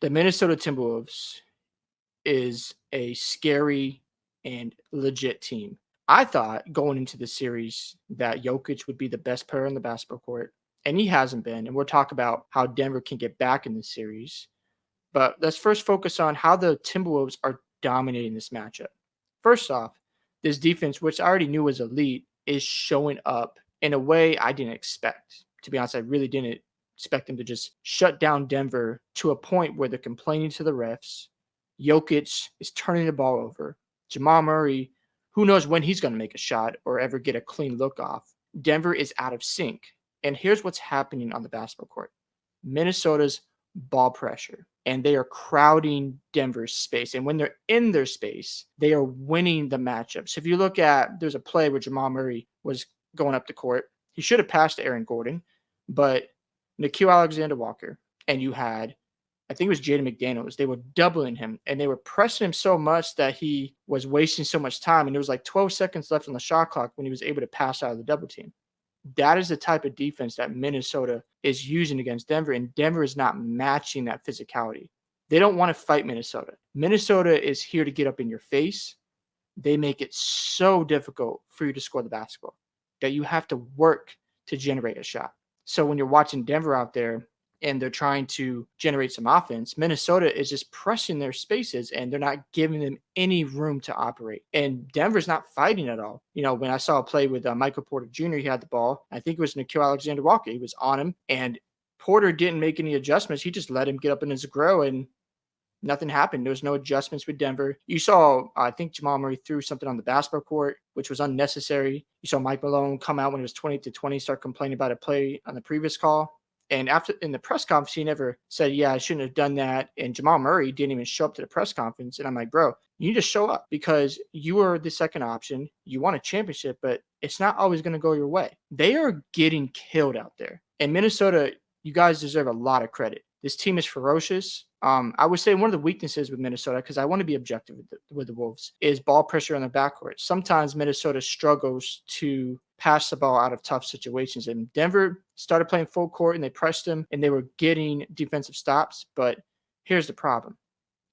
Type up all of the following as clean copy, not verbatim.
The Minnesota Timberwolves is a scary and legit team. I thought going into the series that Jokic would be the best player on the basketball court, and he hasn't been. And we'll talk about how Denver can get back in the series. But let's first focus on how the Timberwolves are dominating this matchup. First off, this defense, which I already knew was elite, is showing up in a way I didn't expect. To be honest, I really didn't expect them to just shut down Denver to a point where they're complaining to the refs. Jokic is turning the ball over. Jamal Murray, who knows when he's going to make a shot or ever get a clean look off. Denver is out of sync. And here's what's happening on the basketball court. Minnesota's ball pressure, and they are crowding Denver's space. And when they're in their space, they are winning the matchup. So if you look at, there's a play where Jamal Murray was going up the court. He should have passed to Aaron Gordon, but Nickeil Alexander-Walker, and you had, I think it was Jaden McDaniels, they were doubling him, and they were pressing him so much that he was wasting so much time. And there was like 12 seconds left on the shot clock when he was able to pass out of the double team. That is the type of defense that Minnesota is using against Denver, and Denver is not matching that physicality. They don't want to fight Minnesota. Minnesota is here to get up in your face. They make it so difficult for you to score the basketball that you have to work to generate a shot. So when you're watching Denver out there and they're trying to generate some offense, Minnesota is just pressing their spaces and they're not giving them any room to operate. And Denver's not fighting at all. You know, when I saw a play with Michael Porter Jr., he had the ball. I think it was Nickeil Alexander-Walker. He was on him, and Porter didn't make any adjustments. He just let him get up in his grill, and nothing happened. There was no adjustments with Denver. You saw, I think Jamal Murray threw something on the basketball court, which was unnecessary. You saw Mike Malone come out when it was 20-20, start complaining about a play on the previous call. And after in the press conference, he never said, yeah, I shouldn't have done that. And Jamal Murray didn't even show up to the press conference. And I'm like, bro, you need to show up because you are the second option. You want a championship, but it's not always going to go your way. They are getting killed out there. And Minnesota, you guys deserve a lot of credit. This team is ferocious. I would say one of the weaknesses with Minnesota, because I want to be objective with the Wolves, is ball pressure on the backcourt. Sometimes Minnesota struggles to pass the ball out of tough situations. And Denver started playing full court and they pressed them and they were getting defensive stops. But here's the problem.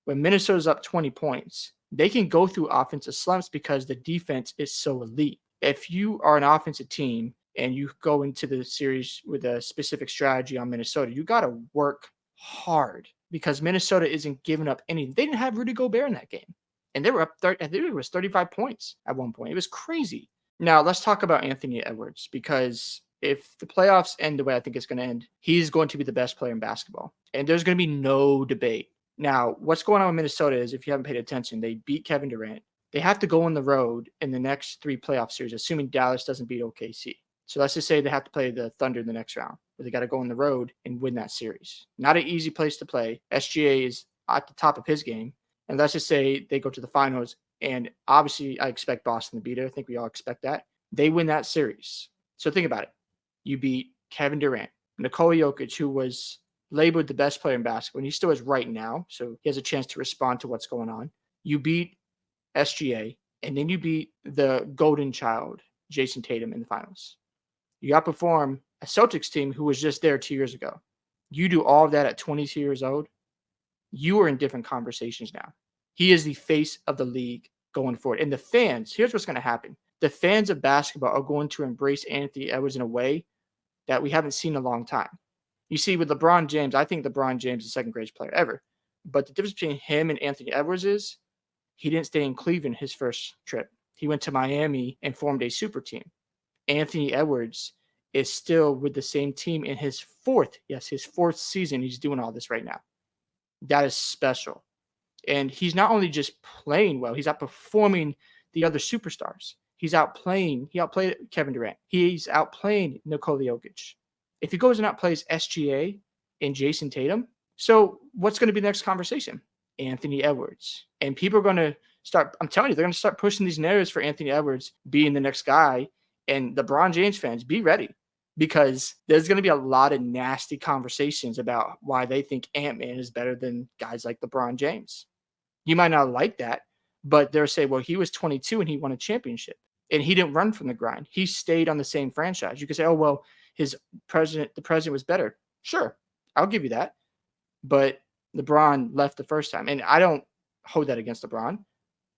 When Minnesota's up 20 points, they can go through offensive slumps because the defense is so elite. If you are an offensive team and you go into the series with a specific strategy on Minnesota, you got to work hard because Minnesota isn't giving up anything. They didn't have Rudy Gobert in that game. And they were up, I think it was 35 points at one point. It was crazy. Now, let's talk about Anthony Edwards, because if the playoffs end the way I think it's going to end, he's going to be the best player in basketball. And there's going to be no debate. Now, what's going on with Minnesota is, if you haven't paid attention, they beat Kevin Durant. They have to go on the road in the next 3 playoff series, assuming Dallas doesn't beat OKC. So let's just say they have to play the Thunder in the next round, but they got to go on the road and win that series. Not an easy place to play. SGA is at the top of his game. And let's just say they go to the finals. And obviously, I expect Boston to beat it. I think we all expect that. They win that series. So think about it. You beat Kevin Durant, Nikola Jokic, who was labeled the best player in basketball, and he still is right now. So he has a chance to respond to what's going on. You beat SGA, and then you beat the golden child, Jason Tatum, in the finals. You outperform a Celtics team who was just there 2 years ago. You do all of that at 22 years old. You are in different conversations now. He is the face of the league going forward. And the fans, here's what's going to happen. The fans of basketball are going to embrace Anthony Edwards in a way that we haven't seen in a long time. You see, with LeBron James, I think LeBron James is the second greatest player ever. But the difference between him and Anthony Edwards is he didn't stay in Cleveland his first trip. He went to Miami and formed a super team. Anthony Edwards is still with the same team in his fourth season. He's doing all this right now. That is special. And he's not only just playing well, he's outperforming the other superstars. He outplayed Kevin Durant. He's outplaying Nikola Jokic. If he goes and outplays SGA and Jason Tatum, so what's going to be the next conversation? Anthony Edwards. And people are going to start, I'm telling you, they're going to start pushing these narratives for Anthony Edwards being the next guy. And LeBron James fans, be ready, because there's going to be a lot of nasty conversations about why they think Ant-Man is better than guys like LeBron James. You might not like that, but they'll say, well, he was 22 and he won a championship and he didn't run from the grind. He stayed on the same franchise. You could say, oh, well, the president was better. Sure, I'll give you that. But LeBron left the first time. And I don't hold that against LeBron,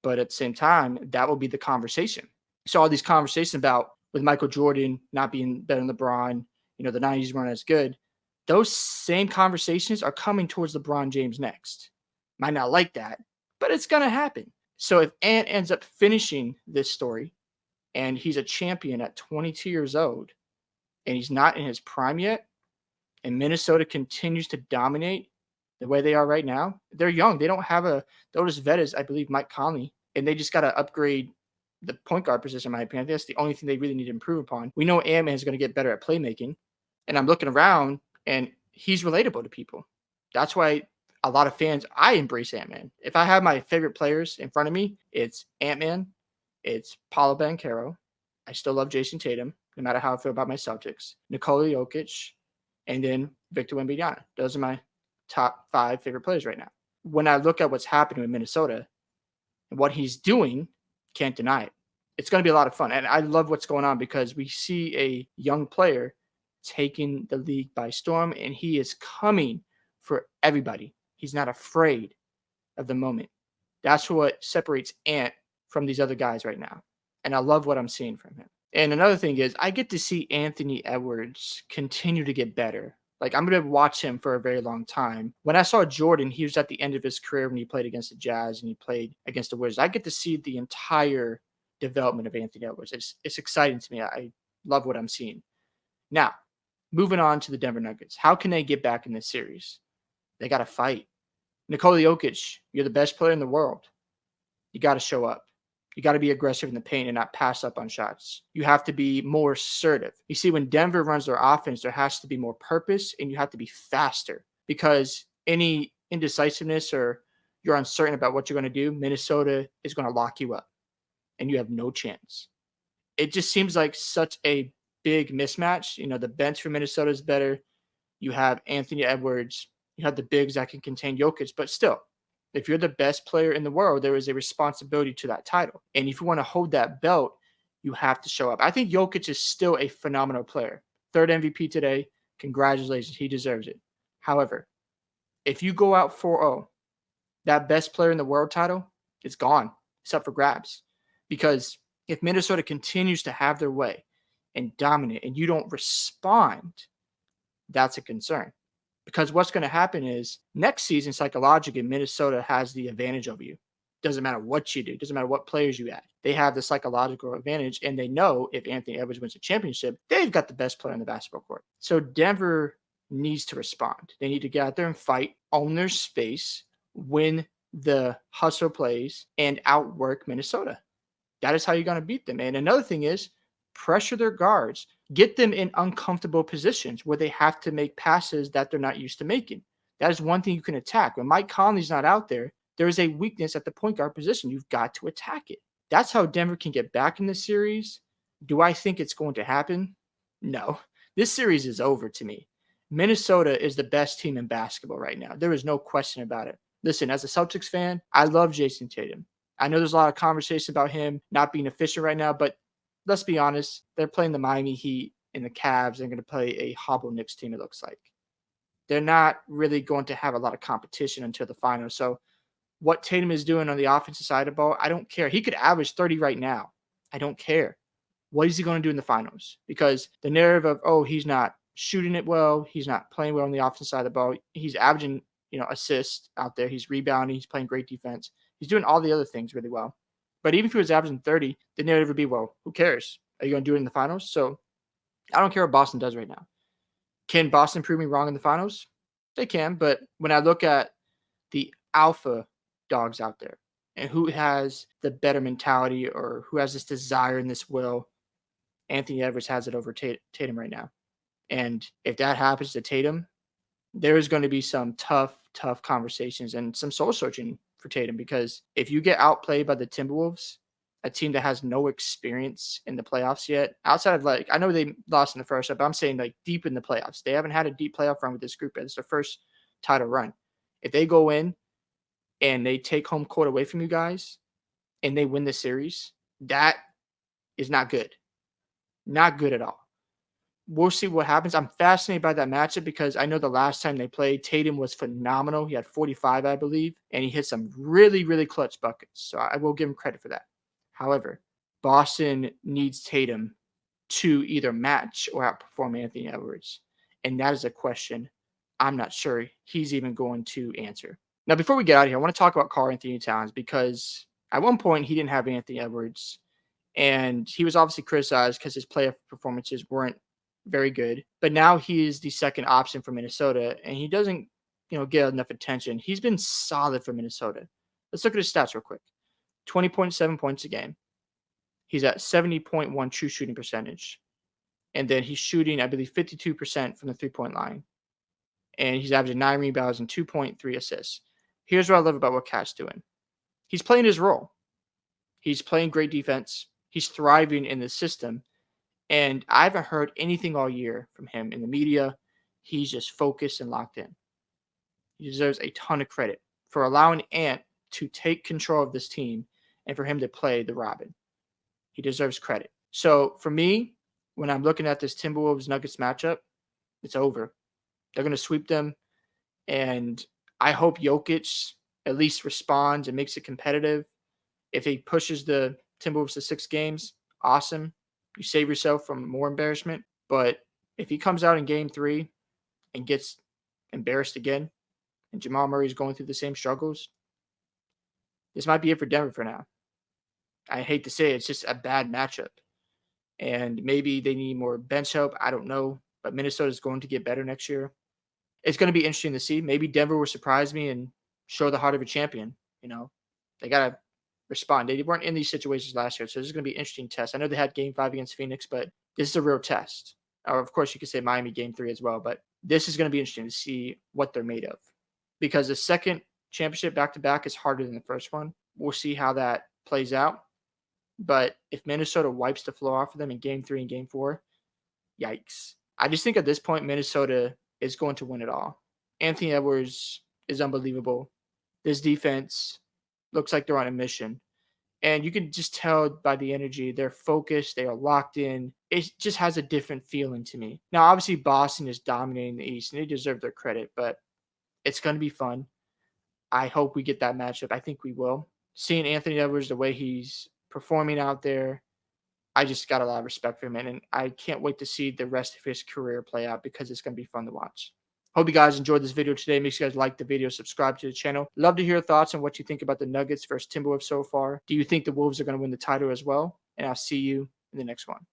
but at the same time, that will be the conversation. So all these conversations about with Michael Jordan not being better than LeBron, the 90s weren't as good. Those same conversations are coming towards LeBron James next. Might not like that, but it's going to happen. So if Ant ends up finishing this story and he's a champion at 22 years old and he's not in his prime yet, and Minnesota continues to dominate the way they are right now, they're young. They don't have they'll just vet as, I believe, Mike Conley, and they just got to upgrade the point guard position, in my opinion. That's the only thing they really need to improve upon. We know Ant-Man is going to get better at playmaking, and I'm looking around, and he's relatable to people. That's why a lot of fans, I embrace Ant-Man. If I have my favorite players in front of me, it's Ant-Man, it's Paolo Banchero. I still love Jason Tatum, no matter how I feel about my Celtics. Nikola Jokic, and then Victor Wembanyama. Those are my top 5 favorite players right now. When I look at what's happening in Minnesota and what he's doing, can't deny it. It's going to be a lot of fun. And I love what's going on because we see a young player taking the league by storm, and he is coming for everybody. He's not afraid of the moment. That's what separates Ant from these other guys right now. And I love what I'm seeing from him. And another thing is I get to see Anthony Edwards continue to get better. Like, I'm going to watch him for a very long time. When I saw Jordan, he was at the end of his career when he played against the Jazz and he played against the Wizards. I get to see the entire development of Anthony Edwards. It's exciting to me. I love what I'm seeing. Now, moving on to the Denver Nuggets. How can they get back in this series? They got to fight. Nikola Jokic, you're the best player in the world. You got to show up. You got to be aggressive in the paint and not pass up on shots. You have to be more assertive. You see, when Denver runs their offense, there has to be more purpose and you have to be faster because any indecisiveness or you're uncertain about what you're going to do, Minnesota is going to lock you up and you have no chance. It just seems like such a big mismatch. The bench for Minnesota is better. You have Anthony Edwards. You have the bigs that can contain Jokic, but still, if you're the best player in the world, there is a responsibility to that title. And if you want to hold that belt, you have to show up. I think Jokic is still a phenomenal player. 3rd MVP today. Congratulations. He deserves it. However, if you go out 4-0, that best player in the world title is gone. It's up for grabs. Because if Minnesota continues to have their way and dominate and you don't respond, that's a concern. Because what's going to happen is next season, psychologically, Minnesota has the advantage over you. Doesn't matter what you do. Doesn't matter what players you add. They have the psychological advantage, and they know if Anthony Edwards wins a championship, they've got the best player on the basketball court. So Denver needs to respond. They need to get out there and fight, own their space, win the hustle plays, and outwork Minnesota. That is how you're going to beat them. And another thing is pressure their guards. Get them in uncomfortable positions where they have to make passes that they're not used to making. That is one thing you can attack. When Mike Conley's not out there, there is a weakness at the point guard position. You've got to attack it. That's how Denver can get back in this series. Do I think it's going to happen? No. This series is over to me. Minnesota is the best team in basketball right now. There is no question about it. Listen, as a Celtics fan, I love Jason Tatum. I know there's a lot of conversation about him not being efficient right now, but let's be honest, they're playing the Miami Heat and the Cavs. They're going to play a hobble Knicks team, it looks like. They're not really going to have a lot of competition until the finals. So what Tatum is doing on the offensive side of the ball, I don't care. He could average 30 right now. I don't care. What is he going to do in the finals? Because the narrative of, he's not shooting it well, he's not playing well on the offensive side of the ball. He's averaging, assists out there. He's rebounding. He's playing great defense. He's doing all the other things really well. But even if he was averaging 30, the narrative would be, well, who cares? Are you going to do it in the finals? So I don't care what Boston does right now. Can Boston prove me wrong in the finals? They can, but when I look at the alpha dogs out there and who has the better mentality or who has this desire and this will, Anthony Edwards has it over Tatum right now. And if that happens to Tatum, there is going to be some tough conversations and some soul searching for Tatum, because if you get outplayed by the Timberwolves, a team that has no experience in the playoffs yet, outside of I know they lost in the first, but I'm saying deep in the playoffs. They haven't had a deep playoff run with this group yet. It's their first title run. If they go in and they take home court away from you guys and they win the series, that is not good. Not good at all. We'll see what happens. I'm fascinated by that matchup because I know the last time they played, Tatum was phenomenal. He had 45, I believe, and he hit some really, really clutch buckets. So I will give him credit for that. However, Boston needs Tatum to either match or outperform Anthony Edwards. And that is a question I'm not sure he's even going to answer. Now, before we get out of here, I want to talk about Karl-Anthony Towns because at one point he didn't have Anthony Edwards, and he was obviously criticized because his playoff performances weren't very good. But now he is the second option for Minnesota, and he doesn't, get enough attention. He's been solid for Minnesota. Let's look at his stats real quick. 20.7 points a game. He's at 70.1 true shooting percentage. And then he's shooting, I believe, 52% from the three-point line. And he's averaging 9 rebounds and 2.3 assists. Here's what I love about what Cat's doing. He's playing his role. He's playing great defense. He's thriving in the system. And I haven't heard anything all year from him in the media. He's just focused and locked in. He deserves a ton of credit for allowing Ant to take control of this team and for him to play the Robin. He deserves credit. So for me, when I'm looking at this Timberwolves Nuggets matchup, it's over. They're going to sweep them. And I hope Jokic at least responds and makes it competitive. If he pushes the Timberwolves to 6 games, awesome. You save yourself from more embarrassment. But if he comes out in game 3 and gets embarrassed again, and Jamal Murray is going through the same struggles, this might be it for Denver for now. I hate to say it, it's just a bad matchup. And maybe they need more bench help. I don't know. But Minnesota is going to get better next year. It's going to be interesting to see. Maybe Denver will surprise me and show the heart of a champion. They got to respond. They weren't in these situations last year, so this is going to be an interesting test. I know they had game 5 against Phoenix, but this is a real test. Or, of course, you could say Miami game 3 as well, but this is going to be interesting to see what they're made of. Because the second championship back-to-back is harder than the first one. We'll see how that plays out. But if Minnesota wipes the floor off of them in game 3 and game 4, yikes. I just think at this point, Minnesota is going to win it all. Anthony Edwards is unbelievable. This defense looks like they're on a mission. And you can just tell by the energy, they're focused, they are locked in. It just has a different feeling to me. Now, obviously, Boston is dominating the East, and they deserve their credit, but it's going to be fun. I hope we get that matchup. I think we will. Seeing Anthony Edwards, the way he's performing out there, I just got a lot of respect for him, and I can't wait to see the rest of his career play out because it's going to be fun to watch. Hope you guys enjoyed this video today. Make sure you guys like the video, subscribe to the channel. Love to hear your thoughts on what you think about the Nuggets versus Timberwolves so far. Do you think the Wolves are going to win the title as well? And I'll see you in the next one.